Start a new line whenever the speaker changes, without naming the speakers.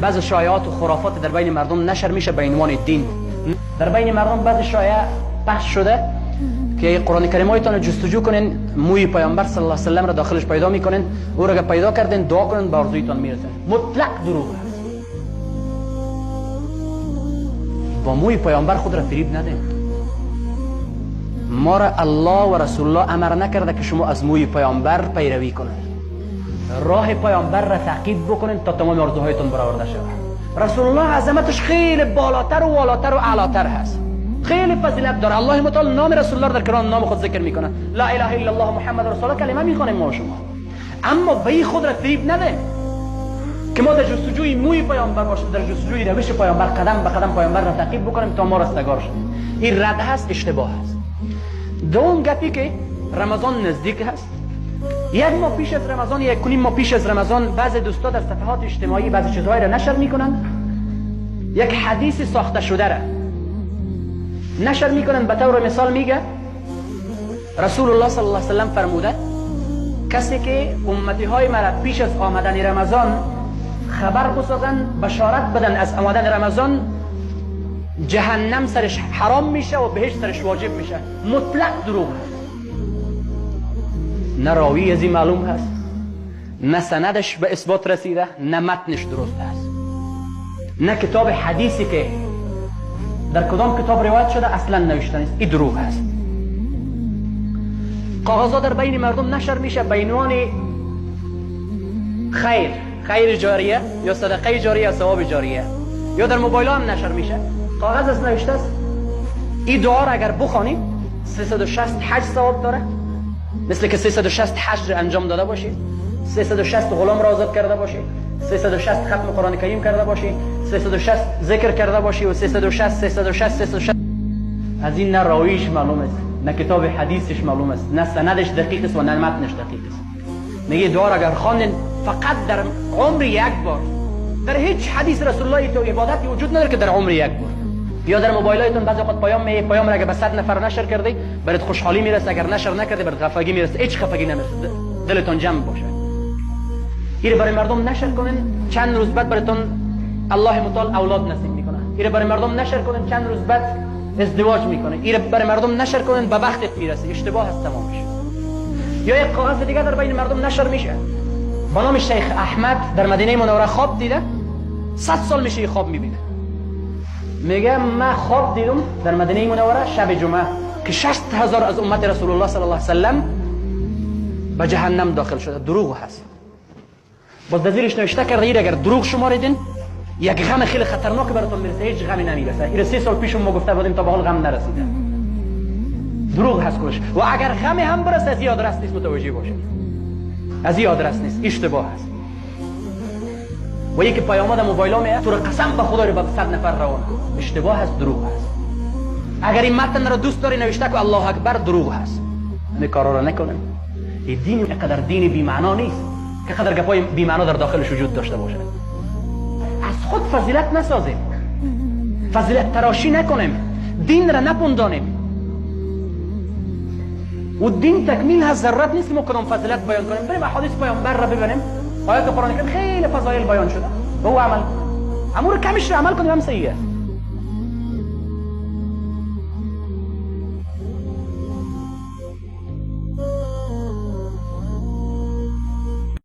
بعض شایعات و خرافات در بین مردم نشر میشه به عنوان دین. در بین مردم بعض شایعه پخش شده که قرآن کریم هایتان جستجو کنین، موی پیامبر صلی الله علیه و سلم را داخلش پیدا میکنین، او را پیدا کردین دعا کنین به آرزویتان میرسین. مطلق دروغ است. با موی پیامبر خود را فریب ندین. ما را الله و رسول الله امر نکرده که شما از موی پیامبر پیروی کنید. راه پیامبر را تعقیب بکنین تا تمام آرزوهایتون برآورده شود. رسول الله عظمتش خیلی بالاتر و والاتر و اعلاتر هست، خیلی فضیلت داره. الله متعال نام رسول الله در قرآن نام خود ذکر میکنه، لا اله الا الله محمد رسول الله، کلمه میخوانیم ما شما. اما به خود را فریب نده که ما در جستجوی موی پیامبر باشیم، در جستجوی روش پیامبر قدم به قدم پیامبر را تعقیب بکنیم تا ما رستگار شیم. این رد هست، اشتباه هست. دوم گپی که رمضان نزدیک هست، یک ماه پیش از رمضان، یک کنیم ماه پیش از رمضان، بعضی دوستا در صفحات اجتماعی بعضی چیزهایی را نشر میکنن، یک حدیث ساخته شده را نشر میکنن. به طور مثال میگه رسول الله صلی الله علیه و سلم فرموده کسی که امتی های مرا پیش از آمدن رمضان خبر بسازن، بشارت بدن از آمدن رمضان، جهنم سرش حرام میشه و بهشت سرش واجب میشه. مطلق دروغ هست. نه راوی ازی معلوم هست، نه سندش به اثبات رسیده، نه متنش درست هست، نه کتاب حدیثی که در کدام کتاب روایت شده اصلا نوشته نیست. این دروغ هست. کاغذها در بین مردم نشر میشه به عنوان خیر جاریه یا صدقه جاریه یا ثواب جاریه، یا در موبایل هم نشر میشه. کاغذ از نوشته است این دعا را اگر بخوانیم 360 حج ثواب داره، مثل که 360 حج انجام داده باشی، 360 غلام را آزاد کرده باشی، 360 ختم قرآن کریم کرده باشی، 360 ذکر کرده باشی و 360 از این نه راویش معلوم است، نه کتاب حدیثش معلوم است، نه سندش دقیق است و نه متنش دقیق است. میگه دعا را اگر خواندین فقط در عمر یک بار، در هیچ حدیث رسول الله تو عبادتی وجود نداره که در عمر یک بار. یا در موبایلاتون بعضی وقت پیام را اگه به 100 نفر نشر کردی برات خوشحالی میرسه، اگر نشر نکردی برات خفگی میرسه. هیچ خفگی نمیرسه، دلتون جمع باشه. این برای مردم نشر کنین، چند روز بعد براتون الله متعال اولاد نصیب میکنه. این برای مردم نشر کنین، چند روز بعد ازدواج میکنه. این برای مردم نشر کنین، به بختت میرسه. اشتباه هست تمامش. یا یک کاغذ دیگه در بین مردم نشر میشه با نام شیخ احمد در مدینه منوره خواب دیده، 100 سال میشه خواب میبینه. میگه من خواب دیدم در مدینه منوره شب جمعه که 60,000 از امت رسول الله صلی الله علیه و سلم به جهنم داخل شده. دروغ هست. باز در زیرش نوشته کرده این اگر دروغ شماریدین یک غم خیلی خطرناک براتون میرسه، هیچ غمی نمیرسه. این 3 سال پیش ما گفته بودیم تا به حال غم نرسیده. دروغ هست کلش. و اگر غمی هم برسه از این آدرس نیست، متوجه باشید. از این آدرس نیست، اشتباه هست. و یکی پیام در موبایل ها تو رو قسم به خدا رو به 100 نفر روان کن. اشتباه هست، دروغ هست. اگر این متن رو دوست داری نوشته که الله اکبر، دروغ هست. همین کارا رو نکنیم. این دین اینقدر دین بی معنا نیست که قدر گپای بی معنا در داخلش وجود داشته باشه. از خود فضیلت نسازیم، فضیلت تراشی نکنیم، دین را نپندانیم. و دین تکمیل هست، ضرورت نیست ما کدام فضیلت بیان کنیم. بریم احادیث پیامبر را ببینیم. آیات قرآن کریم خیلی فضایل بیان شده و او عمل، امور کمش را عمل کنیم هم صحیحه.